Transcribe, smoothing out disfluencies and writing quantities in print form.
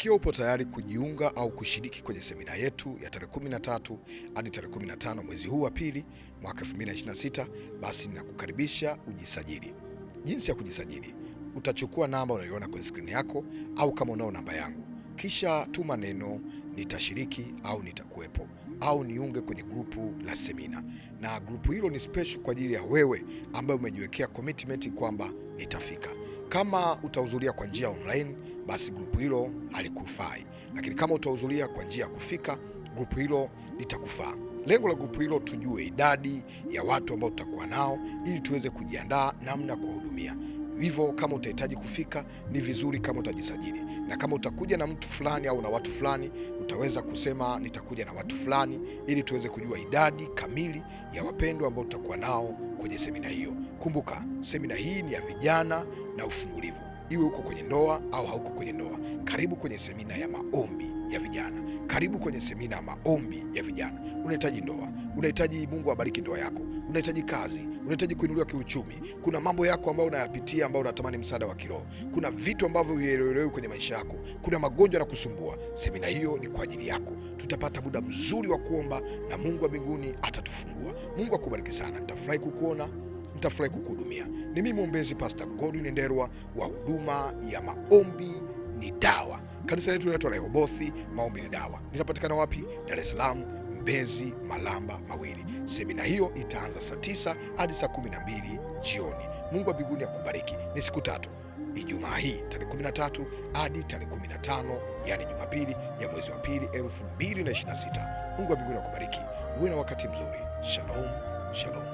Ikiwa upo tayari kujiunga au kushiriki kwenye semina yetu ya tarehe 13 hadi tarehe 15 mwezi huu wa pili mwaka 2026, basi ninakukaribisha ujisajili. Jinsi ya kujisajili: utachukua namba unayoiona kwenye skrini yako, au kama unao namba yangu, kisha tuma neno nitashiriki au nitakuwepo au niunge kwenye grupu la semina. Na grupu hilo ni special kwa ajili ya wewe ambaye umejiwekea commitment kwamba nitafika. Kama utahudhuria kwa njia online, basi grupu hilo halikufai, lakini kama utahudhuria kwa njia ya kufika, grupu hilo litakufaa. Lengo la grupu hilo tujue idadi ya watu ambao tutakuwa nao ili tuweze kujiandaa namna ya kuwahudumia. Hivyo kama utahitaji kufika, ni vizuri kama utajisajili, na kama utakuja na mtu fulani au na watu fulani, utaweza kusema nitakuja na watu fulani, ili tuweze kujua idadi kamili ya wapendwa ambao tutakuwa nao kwenye semina hiyo. Kumbuka, semina hii ni ya vijana na ufungulivu. Iwe uko kwenye ndoa au hauko kwenye ndoa, karibu kwenye semina ya maombi ya vijana. Karibu kwenye semina ya maombi ya vijana. Unahitaji ndoa, unahitaji Mungu abariki ndoa yako, unahitaji kazi, unahitaji kuinuliwa kiuchumi, kuna mambo yako ambayo unayapitia ambayo unatamani msaada wa kiroho, kuna vitu ambavyo huelewi kwenye maisha yako, kuna magonjwa na kusumbua. Semina hiyo ni kwa ajili yako. Tutapata muda mzuri wa kuomba na Mungu wa mbinguni atatufungua. Mungu akubariki sana. Nitafurahi kukuona, nitafurahi kukuhudumia. Ni mimi mwombezi Pastor Godwin Ndelwa wa huduma ya Maombi ni Dawa. Kanisa letu linaitwa Rehobothi Maombi ni Dawa. Linapatikana wapi? Dar es Salaam, Mbezi, Malamba mawili. Semina hiyo itaanza saa 9 hadi saa 12 jioni. Mungu wa mbinguni akubariki. Ni siku 3. Ijumaa hii tarehe 13 hadi tarehe 15, yani Jumapili ya mwezi wa pili 2026. Mungu wa mbinguni akubariki. Uwe na wakati mzuri. Shalom, shalom.